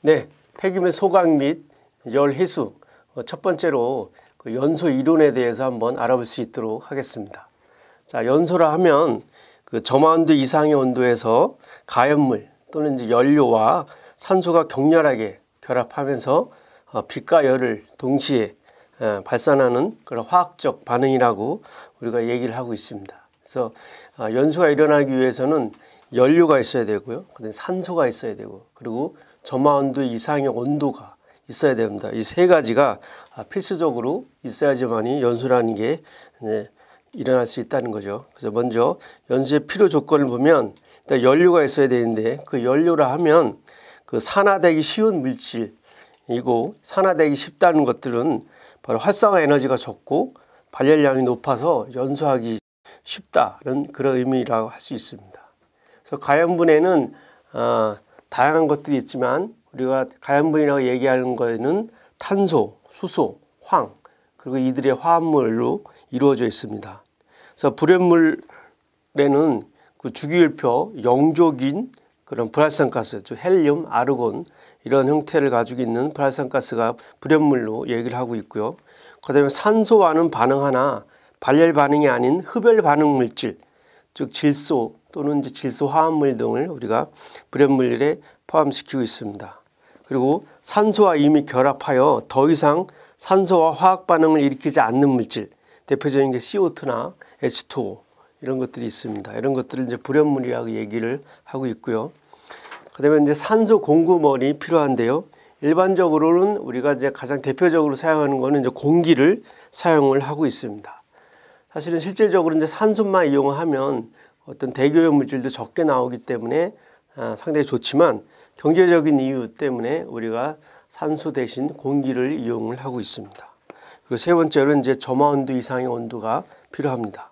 네, 폐기물 소각 및 열 회수 첫 번째로 그 연소 이론에 대해서 한번 알아볼 수 있도록 하겠습니다. 자, 연소라 하면 그 점화온도 이상의 온도에서 가연물 또는 이제 연료와 산소가 격렬하게 결합하면서 빛과 열을 동시에 발산하는 그런 화학적 반응이라고 우리가 얘기를 하고 있습니다. 그래서 연소가 일어나기 위해서는 연료가 있어야 되고요, 그다음에 산소가 있어야 되고, 그리고 점화온도 이상의 온도가 있어야 됩니다. 이 세 가지가 필수적으로 있어야지만이 연소라는 게 일어날 수 있다는 거죠. 그래서 먼저 연소의 필요 조건을 보면 일단 연료가 있어야 되는데, 그 연료라 하면 그 산화되기 쉬운 물질이고, 산화되기 쉽다는 것들은 바로 활성화 에너지가 적고 발열량이 높아서 연소하기 쉽다는 그런 의미라고 할 수 있습니다. 그래서 가연분해는 다양한 것들이 있지만 우리가 가연분해라고 얘기하는 거에는 탄소, 수소, 황, 그리고 이들의 화합물로 이루어져 있습니다. 그래서 불연물에는 그 주기율표 영족인 그런 불활성가스, 즉 헬륨, 아르곤 이런 형태를 가지고 있는 불활성가스가 불연물로 얘기를 하고 있고요. 그다음에 산소와는 반응하나 발열 반응이 아닌 흡열 반응 물질, 즉 질소 또는 이제 질소 화합물 등을 우리가 불연물에 포함시키고 있습니다. 그리고 산소와 이미 결합하여 더 이상 산소와 화학 반응을 일으키지 않는 물질, 대표적인 게 CO2나 H2O 이런 것들이 있습니다. 이런 것들을 이제 불연물이라고 얘기를 하고 있고요. 그다음에 이제 산소 공급원이 필요한데요. 일반적으로는 우리가 이제 가장 대표적으로 사용하는 거는 이제 공기를 사용을 하고 있습니다. 사실은 실질적으로 이제 산소만 이용하면 어떤 대기오염 물질도 적게 나오기 때문에 상당히 좋지만, 경제적인 이유 때문에 우리가 산소 대신 공기를 이용을 하고 있습니다. 그리고 세 번째로 이제 점화온도 이상의 온도가 필요합니다.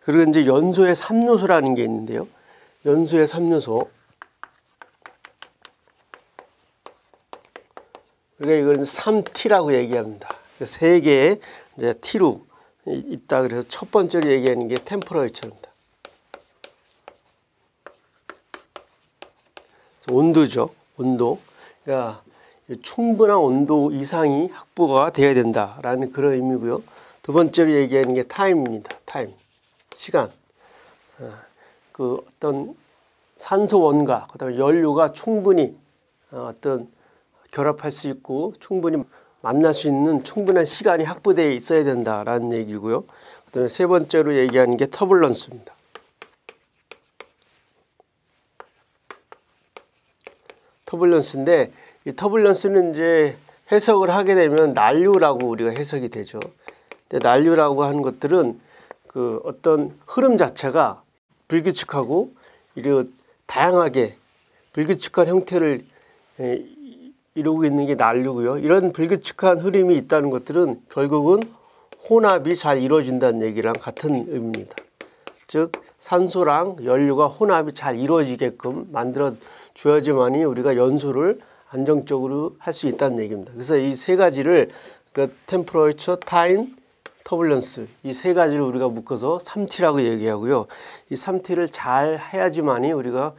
그리고 이제 연소의 3요소라는 게 있는데요. 연소의 3요소. 우리가 이걸 3T라고 얘기합니다. 세 개의 이제 T로 있다. 그래서 첫 번째로 얘기하는 게 템퍼러처입니다. 온도죠. 온도. 그러니까 충분한 온도 이상이 확보가 되어야 된다라는 그런 의미고요. 두 번째로 얘기하는 게 타임입니다. 타임. 시간. 그 어떤 산소원과 그다음에 연료가 충분히 어떤 결합할 수 있고 충분히 만날 수 있는 충분한 시간이 확보되어 있어야 된다라는 얘기고요. 그다음에 세 번째로 얘기하는 게 터뷸런스입니다. 터뷸런스인데, 이 터뷸런스는 이제 해석을 하게 되면 난류라고 우리가 해석이 되죠. 근데 난류라고 하는 것들은 그 어떤 흐름 자체가 불규칙하고 이런 다양하게 불규칙한 형태를 이루고 있는 게 난류고요. 이런 불규칙한 흐름이 있다는 것들은 결국은 혼합이 잘 이루어진다는 얘기랑 같은 의미입니다. 즉 산소랑 연료가 혼합이 잘 이루어지게끔 만들어 줘야지만이 우리가 연소를 안정적으로 할 수 있다는 얘기입니다. 그래서 이 세 가지를 템퍼러처, 타임, 터뷸런스 이 세 가지를 우리가 묶어서 3T라고 얘기하고요. 이 3T를 잘 해야지만이 우리가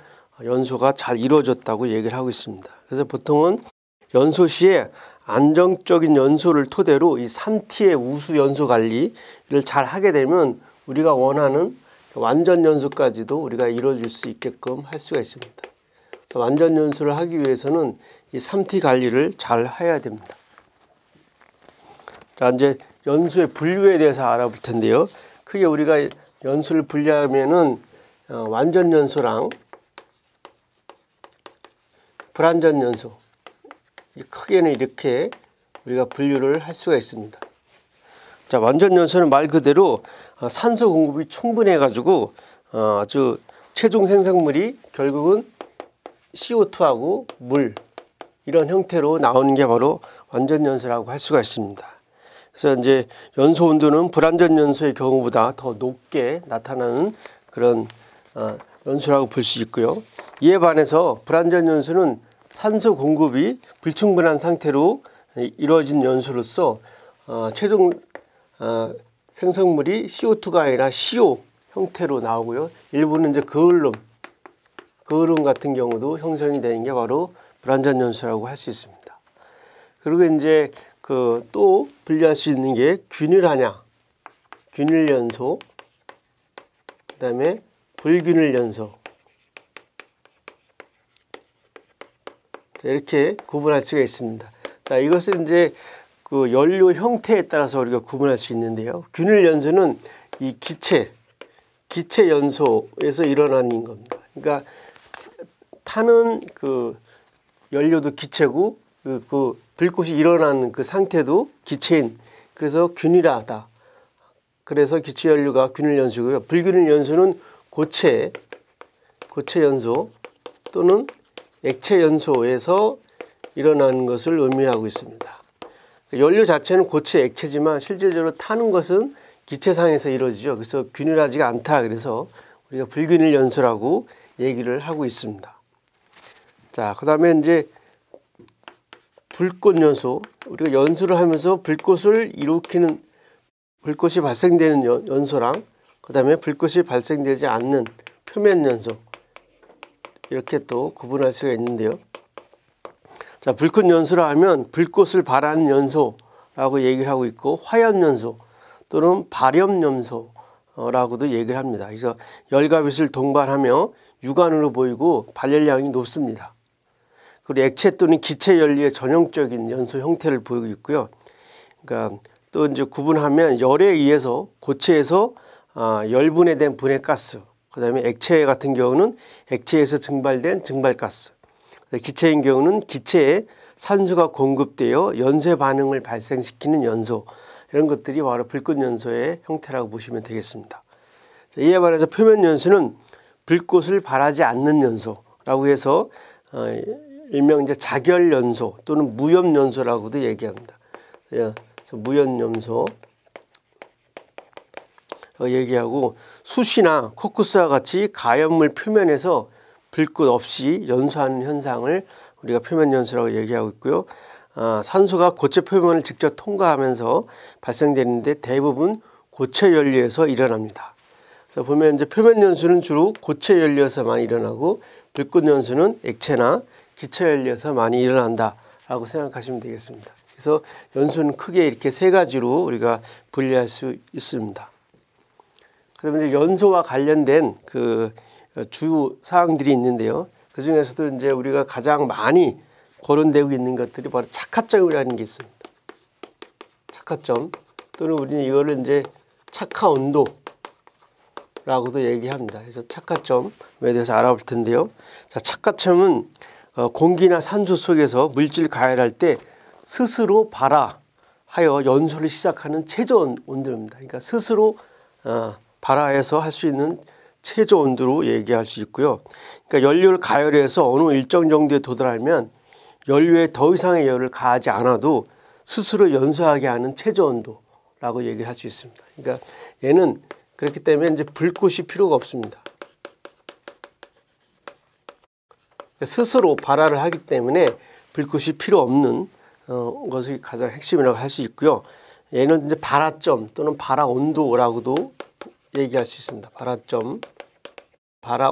연소가 잘 이루어졌다고 얘기를 하고 있습니다. 그래서 보통은 연소 시에 안정적인 연소를 토대로 이 3T의 우수 연소 관리를 잘 하게 되면 우리가 원하는 완전 연소까지도 우리가 이루어질 수 있게끔 할 수가 있습니다. 그래서 완전 연소를 하기 위해서는 이 3T 관리를 잘 해야 됩니다. 자, 이제 연소의 분류에 대해서 알아볼 텐데요. 크게 우리가 연소를 분류하면은 완전 연소랑 불완전 연소, 크게는 이렇게 우리가 분류를 할 수가 있습니다. 자, 완전 연소는 말 그대로 산소 공급이 충분해 가지고 아주 최종 생성물이 결국은 CO2하고 물 이런 형태로 나오는 게 바로 완전 연소라고 할 수가 있습니다. 그래서 이제 연소 온도는 불완전 연소의 경우보다 더 높게 나타나는 그런 연소라고 볼 수 있고요. 이에 반해서 불완전 연소는 산소 공급이 불충분한 상태로 이루어진 연소로서 최종 생성물이 CO2가 아니라 CO 형태로 나오고요. 일부는 이제 그을름 같은 경우도 형성이 되는 게 바로 불완전 연소라고 할 수 있습니다. 그리고 이제 그 또 분리할 수 있는 게 균일하냐, 균일 연소, 그다음에 불균일 연소. 이렇게 구분할 수가 있습니다. 자, 이것은 이제 그 연료 형태에 따라서 우리가 구분할 수 있는데요. 균일 연소는 이 기체 연소에서 일어나는 겁니다. 그러니까 타는 그 연료도 기체고 그 불꽃이 일어나는 그 상태도 기체인, 그래서 균일하다. 그래서 기체 연료가 균일 연소고요. 불균일 연소는 고체 연소 또는 액체 연소에서 일어나는 것을 의미하고 있습니다. 연료 자체는 고체 액체지만 실제적으로 타는 것은 기체상에서 이루어지죠. 그래서 균일하지가 않다. 그래서 우리가 불균일 연소라고 얘기를 하고 있습니다. 자, 그 다음에 이제 불꽃 연소. 우리가 연소를 하면서 불꽃을 일으키는, 불꽃이 발생되는 연소랑 그 다음에 불꽃이 발생되지 않는 표면 연소, 이렇게 또 구분할 수가 있는데요. 자, 불꽃 연소라 하면 불꽃을 발하는 연소라고 얘기를 하고 있고, 화염 연소 또는 발염 연소라고도 얘기를 합니다. 그래서 열과 빛을 동반하며 육안으로 보이고 발열량이 높습니다. 그리고 액체 또는 기체 연료의 전형적인 연소 형태를 보이고 있고요. 그러니까 또 이제 구분하면 열에 의해서 고체에서 열분해된 분해가스, 그 다음에 액체 같은 경우는 액체에서 증발된 증발가스, 기체인 경우는 기체에 산소가 공급되어 연쇄 반응을 발생시키는 연소, 이런 것들이 바로 불꽃 연소의 형태라고 보시면 되겠습니다. 자, 이에 반해서 표면 연소는 불꽃을 발하지 않는 연소라고 해서 일명 이제 자결 연소 또는 무염 연소라고도 얘기합니다. 무염 연소 얘기하고, 숯이나 코쿠스와 같이 가연물 표면에서 불꽃 없이 연소하는 현상을 우리가 표면 연소라고 얘기하고 있고요. 산소가 고체 표면을 직접 통과하면서 발생되는데 대부분 고체 연료에서 일어납니다. 그래서 보면 이제 표면 연소는 주로 고체 연료에서 많이 일어나고, 불꽃 연소는 액체나 기체 연료에서 많이 일어난다라고 생각하시면 되겠습니다. 그래서 연소는 크게 이렇게 세 가지로 우리가 분리할 수 있습니다. 그다음에 이제 연소와 관련된 그 주 사항들이 있는데요. 그 중에서도 이제 우리가 가장 많이 거론되고 있는 것들이 바로 착화점이라는 게 있습니다. 착화점 또는 우리는 이거를 이제 착화 온도라고도 얘기합니다. 그래서 착화점에 대해서 알아볼 텐데요. 자, 착화점은 공기나 산소 속에서 물질 가열할 때 스스로 발화하여 연소를 시작하는 최저 온도입니다. 그러니까 스스로 발화해서 할 수 있는 최저 온도로 얘기할 수 있고요. 그러니까 연료를 가열해서 어느 일정 정도에 도달하면 연료에 더 이상의 열을 가하지 않아도 스스로 연소하게 하는 최저 온도라고 얘기를 할 수 있습니다. 그러니까 얘는 그렇기 때문에 이제 불꽃이 필요가 없습니다. 스스로 발화를 하기 때문에 불꽃이 필요 없는 것이 가장 핵심이라고 할 수 있고요. 얘는 이제 발화점 또는 발화 온도라고도 얘기할 수 있습니다. 발화점, 발화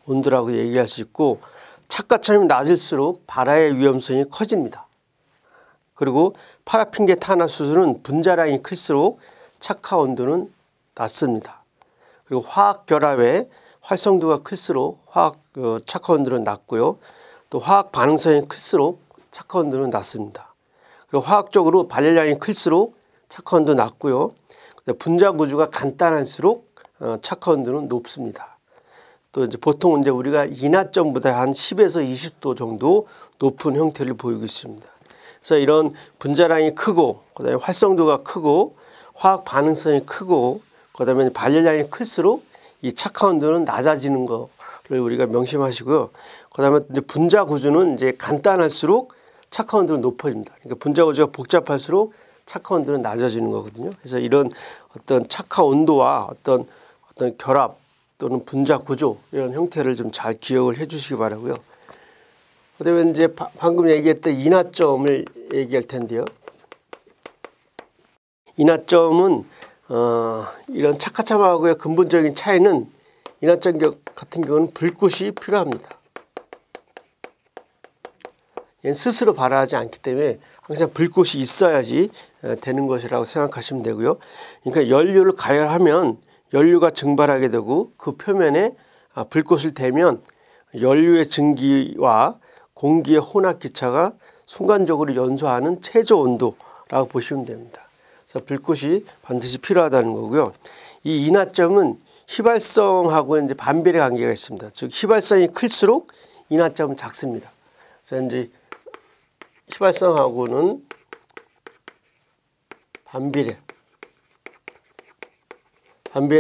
온도라고 얘기할 수 있고, 착화점이 낮을수록 발화의 위험성이 커집니다. 그리고 파라핀계 탄화수소는 분자량이 클수록 착화 온도는 낮습니다. 그리고 화학 결합의 활성도가 클수록 착화 온도는 낮고요. 또 화학 반응성이 클수록 착화 온도는 낮습니다. 그리고 화학적으로 발열량이 클수록 착화 온도는 낮고요. 분자 구조가 간단할수록 착화 온도는 높습니다. 또 이제 보통 이제 우리가 인화점보다 한 10에서 20도 정도 높은 형태를 보이고 있습니다. 그래서 이런 분자량이 크고, 그다음에 활성도가 크고, 화학 반응성이 크고, 그다음에 발열량이 클수록 이 착화 온도는 낮아지는 거를 우리가 명심하시고요. 그다음에 이제 분자 구조는 이제 간단할수록 착화 온도는 높아집니다. 그러니까 분자 구조가 복잡할수록 착화 온도는 낮아지는 거거든요. 그래서 이런 어떤 착화 온도와 어떤 결합 또는 분자 구조, 이런 형태를 좀 잘 기억을 해 주시기 바라고요. 그다음에 이제 방금 얘기했던 인화점을 얘기할 텐데요. 인화점은 이런 착화점하고의 근본적인 차이는, 인화점 같은 경우는 불꽃이 필요합니다. 얘는 스스로 발화하지 않기 때문에 항상 불꽃이 있어야지 되는 것이라고 생각하시면 되고요. 그러니까 연료를 가열하면 연료가 증발하게 되고 그 표면에 불꽃을 대면 연료의 증기와 공기의 혼합 기차가 순간적으로 연소하는 최저 온도라고 보시면 됩니다. 그래서 불꽃이 반드시 필요하다는 거고요. 이 인화점은 휘발성하고 이제 반비례 관계가 있습니다. 즉 휘발성이 클수록 인화점은 작습니다. 그래서 이제 휘발성하고는 반비례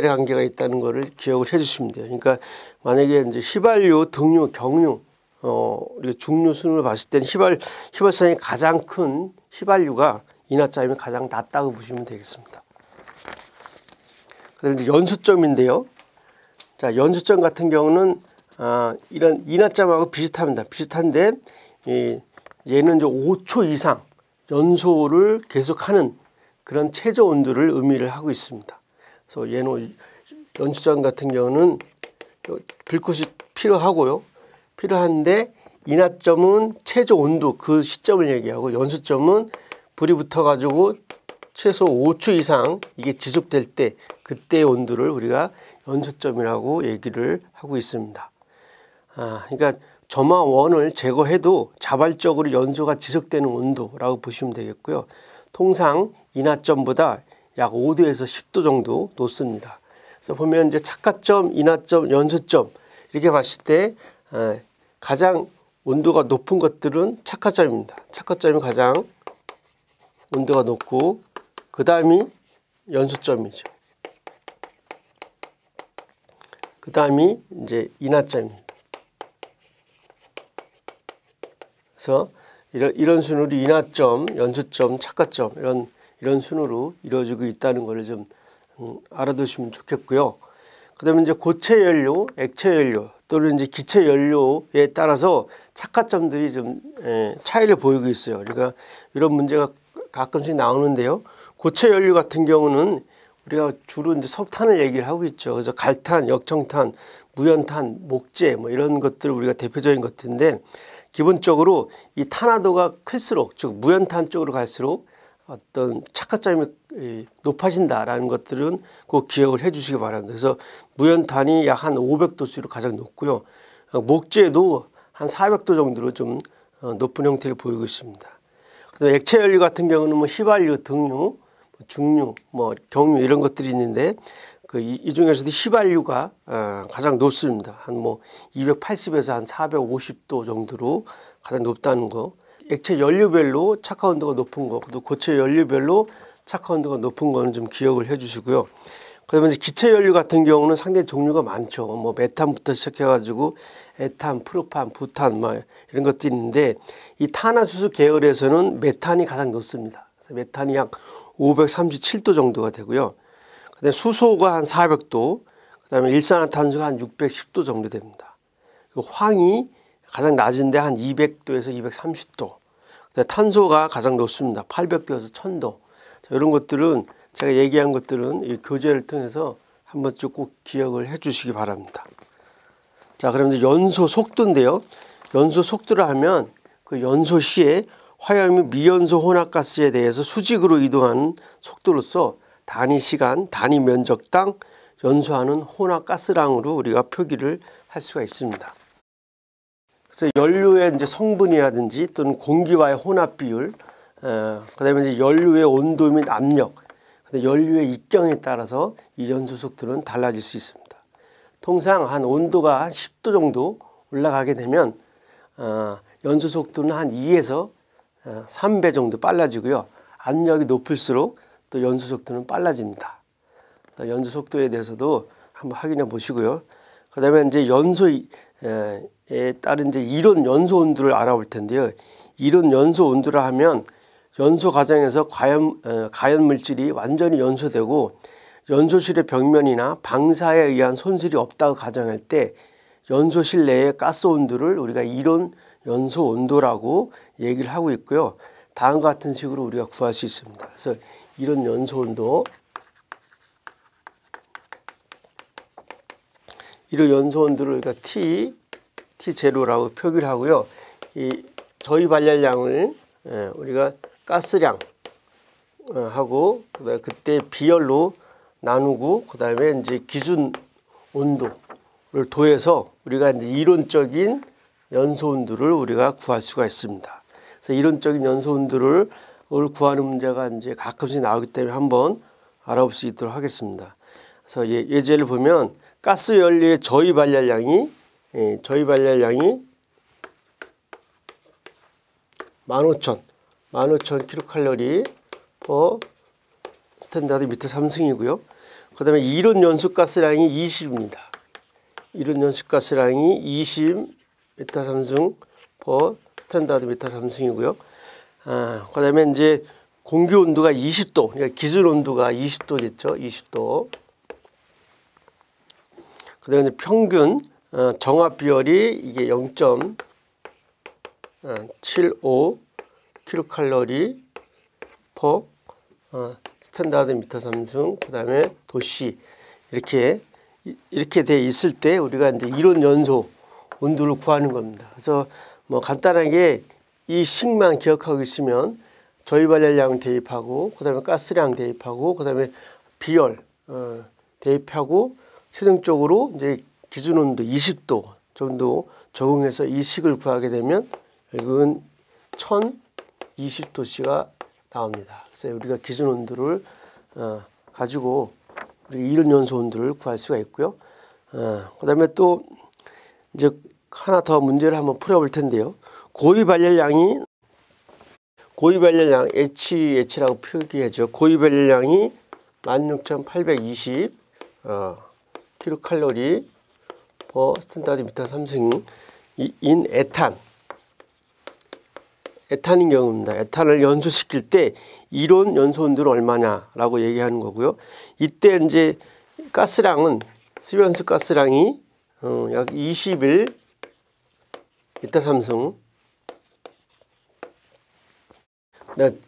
관계가 있다는 것을 기억을 해주시면 돼요. 그러니까 만약에 이제 휘발유, 등유, 경유, 우리가 중류 순으로 봤을 때는 휘발성이 가장 큰 휘발유가 인화점이 가장 낮다고 보시면 되겠습니다. 그다음에 이제 연소점인데요. 자, 연소점 같은 경우는 이런 인화점하고 비슷합니다. 비슷한데 얘는 이제 5초 이상 연소를 계속하는 그런 최저 온도를 의미를 하고 있습니다. 그래서 얘는 연소점 같은 경우는 불꽃이 필요하고요. 필요한데 인화점은 최저 온도 그 시점을 얘기하고 연소점은 불이 붙어가지고 최소 5초 이상 이게 지속될 때 그때의 온도를 우리가 연소점이라고 얘기를 하고 있습니다. 그러니까 점화원을 제거해도 자발적으로 연소가 지속되는 온도라고 보시면 되겠고요. 통상 인화점보다 약 5도에서 10도 정도 높습니다. 그래서 보면 이제 착화점, 인화점, 연소점 이렇게 봤을 때 가장 온도가 높은 것들은 착화점입니다. 착화점이 가장 온도가 높고 그 다음이 연소점이죠. 그 다음이 이제 인화점입니다. 그래서 이런 순으로 인화점, 연소점, 착화점 이런 순으로 이루어지고 있다는 것을 좀 알아두시면 좋겠고요. 그다음에 이제 고체 연료, 액체 연료 또는 이제 기체 연료에 따라서 착화점들이 좀 차이를 보이고 있어요. 그러니까 이런 문제가 가끔씩 나오는데요. 고체 연료 같은 경우는 우리가 주로 이제 석탄을 얘기를 하고 있죠. 그래서 갈탄, 역청탄, 무연탄, 목재 뭐 이런 것들 우리가 대표적인 것들인데 기본적으로 이 탄화도가 클수록 즉 무연탄 쪽으로 갈수록 어떤 착화점이 높아진다라는 것들은 꼭 기억을 해 주시기 바랍니다. 그래서 무연탄이 약 한 500도수로 가장 높고요. 목재도 한 400도 정도로 좀 높은 형태를 보이고 있습니다. 그다음에 액체 연료 같은 경우는 뭐 휘발유, 등유, 중유, 뭐 경유 이런 것들이 있는데 이 중에서도 휘발유가 가장 높습니다. 한 뭐 280에서 한 450도 정도로 가장 높다는 거. 액체 연료별로 착화 온도가 높은 거, 또 고체 연료별로 착화 온도가 높은 거는 좀 기억을 해 주시고요. 그다음에 이제 기체 연료 같은 경우는 상당히 종류가 많죠. 뭐 메탄부터 시작해가지고 에탄, 프로판, 부탄 뭐 이런 것들이 있는데 이 탄화수소 계열에서는 메탄이 가장 높습니다. 그래서 메탄이 약 537도 정도가 되고요. 그다음에 수소가 한 400도, 그다음에 일산화탄소가 한 610도 정도 됩니다. 그리고 황이 가장 낮은데 한 200도에서 230도. 탄소가 가장 높습니다. 800도에서 1000도. 자, 이런 것들은 제가 얘기한 것들은 이 교재를 통해서 한번 꼭 기억을 해 주시기 바랍니다. 자, 그럼 이제 연소 속도인데요. 연소 속도를 하면 그 연소 시에 화염이 미연소 혼합가스에 대해서 수직으로 이동하는 속도로서 단위 시간, 단위 면적당 연소하는 혼합가스량으로 우리가 표기를 할 수가 있습니다. 그래서 연료의 이제 성분이라든지 또는 공기와의 혼합 비율, 그다음에 이제 연료의 온도 및 압력, 연료의 입경에 따라서 이 연소 속도는 달라질 수 있습니다. 통상 한 온도가 한 10도 정도 올라가게 되면 연소 속도는 한 2에서 3배 정도 빨라지고요. 압력이 높을수록 또 연소 속도는 빨라집니다. 연소 속도에 대해서도 한번 확인해 보시고요. 그다음에 이제 연소에 따른 이제 이론 연소 온도를 알아볼 텐데요. 이론 연소 온도라 하면 연소 과정에서 가연 물질이 완전히 연소되고 연소실의 벽면이나 방사에 의한 손실이 없다고 가정할 때 연소실 내의 가스 온도를 우리가 이론 연소 온도라고 얘기를 하고 있고요. 다음과 같은 식으로 우리가 구할 수 있습니다. 그래서 이론 연소 온도, 이론 연소 온도를 우리가 T0라고 표기를 하고요. 이 저희 발열량을 우리가 가스량 하고 그다음에 그때 비열로 나누고 그다음에 이제 기준 온도를 더해서 우리가 이제 이론적인 연소 온도를 우리가 구할 수가 있습니다. 그래서 이론적인 연소 온도를 구하는 문제가 이제 가끔씩 나오기 때문에 한번 알아볼 수 있도록 하겠습니다. 그래서 예제를 보면 가스 연료의 저희 발열량이 15,000 킬로칼로리 per 스탠다드 미터 삼승이고요. 그 다음에 이론 연소가스량이 20입니다. 이론 연소가스량이 20 미터 삼승 per 스탠다드 미터 삼승이고요. 그 다음에 이제 공기 온도가 20도, 그러니까 기준 온도가 20도겠죠. 20도. 그 다음에 평균 정압 비열이 이게 0.75 킬로칼로리 per 스탠다드 미터 삼승, 그 다음에 도시 이렇게 돼 있을 때 우리가 이제 이론 연소 온도를 구하는 겁니다. 그래서 뭐 간단하게 이 식만 기억하고 있으면 저희 발열량 대입하고 그 다음에 가스량 대입하고 그 다음에 비열 대입하고 최종적으로 이제 기준 온도 20도 정도 적응해서 이 식을 구하게 되면 결국은 1020도씨가 나옵니다. 그래서 우리가 기준 온도를 가지고 우리 이론 연소 온도를 구할 수가 있고요. 그 다음에 또 이제 하나 더 문제를 한번 풀어볼 텐데요. 고위 발열량 HH라고 표기하죠. 고위 발열량이 16,820 킬로칼로리 per 스탠다드 미터 삼승인 에탄인 경우입니다. 에탄을 연소시킬 때 이론 연소 온도는 얼마냐라고 얘기하는 거고요. 이때 이제 가스량은 수변수 가스량이 약 21 미터 삼승,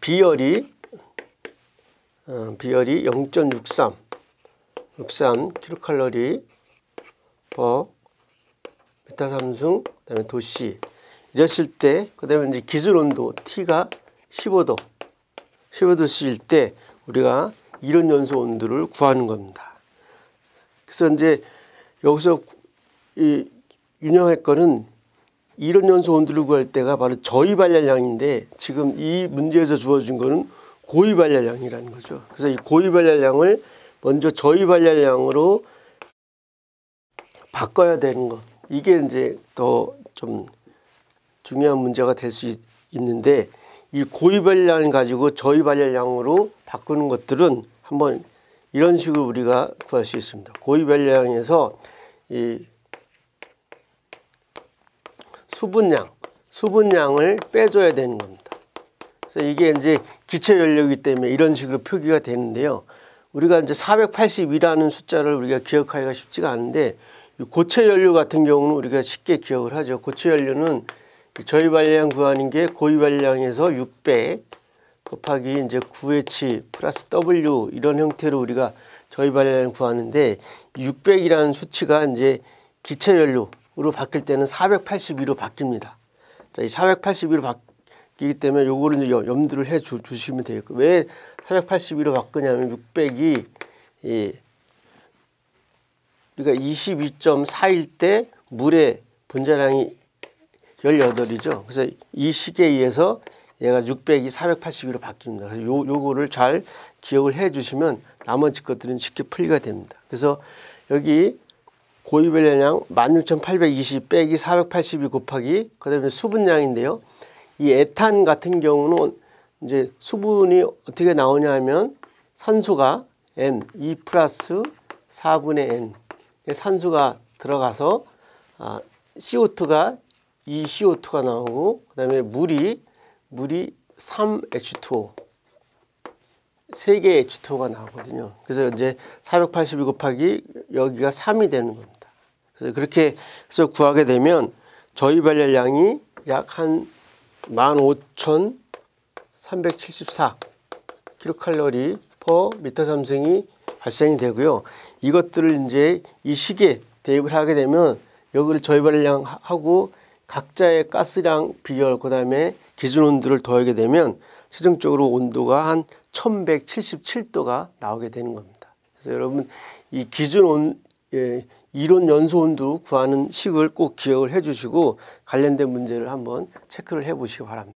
비열이 0.63 킬로칼로리 per 미터 삼승, 그다음에 도시 이랬을 때, 그다음에 이제 기준 온도 T가 15도씨일 때 우리가 이론 연소 온도를 구하는 겁니다. 그래서 이제 여기서 이 유념할 거는 이론 연소 온도를 구할 때가 바로 저희 발열량인데 지금 이 문제에서 주어진 거는 고위 발열량이라는 거죠. 그래서 이 고위 발열량을 먼저 저희 발열량으로 바꿔야 되는 것. 이게 이제 더 좀 중요한 문제가 될 수 있는데 이 고위 발열량을 가지고 저희 발열량으로 바꾸는 것들은 한번 이런 식으로 우리가 구할 수 있습니다. 고위 발열량에서 이 수분량을 빼줘야 되는 겁니다. 그래서 이게 이제 기체 연료이기 때문에 이런 식으로 표기가 되는데요. 우리가 이제 482라는 숫자를 우리가 기억하기가 쉽지가 않은데 고체 연료 같은 경우는 우리가 쉽게 기억을 하죠. 고체 연료는 저희 발열량 구하는 게 고위 발열량에서 600 곱하기 이제 9H 플러스 W 이런 형태로 우리가 저희 발열량 구하는데 600이라는 수치가 이제 기체 연료로 바뀔 때는 482로 바뀝니다. 자, 이 482로 바뀌기 때문에 요거를 이제 염두를 해 주시면 되겠고, 왜 482로 바꾸냐면 600이 우리가 22.4일 때 물의 분자량이 18이죠. 그래서 이 식에 의해서 얘가 600이 482로 바뀝니다. 그래서 요거를 잘 기억을 해 주시면 나머지 것들은 쉽게 풀이가 됩니다. 그래서 여기 고위 발열량 16,820 빼기 482 곱하기 그다음에 수분량인데요. 이 에탄 같은 경우는 이제 수분이 어떻게 나오냐 하면 산소가 N, 2 플러스 4분의 N 산소가 들어가서 CO2가 2CO2가 나오고 그다음에 물이 3H2O 3개의 H2O가 나오거든요. 그래서 이제 482 곱하기 여기가 3이 되는 겁니다. 그래서 그렇게 해서 구하게 되면 저희 발열량이 약 한 15,374 킬로칼로리 per 미터 삼승이 발생이 되고요. 이것들을 이제 이 식에 대입을 하게 되면 여기를 저희 발열량하고 각자의 가스량 비열 그다음에 기준 온도를 더하게 되면 최종적으로 온도가 한 1177도가 나오게 되는 겁니다. 그래서 여러분 이 기준 이론 연소 온도 구하는 식을 꼭 기억을 해 주시고 관련된 문제를 한번 체크를 해 보시기 바랍니다.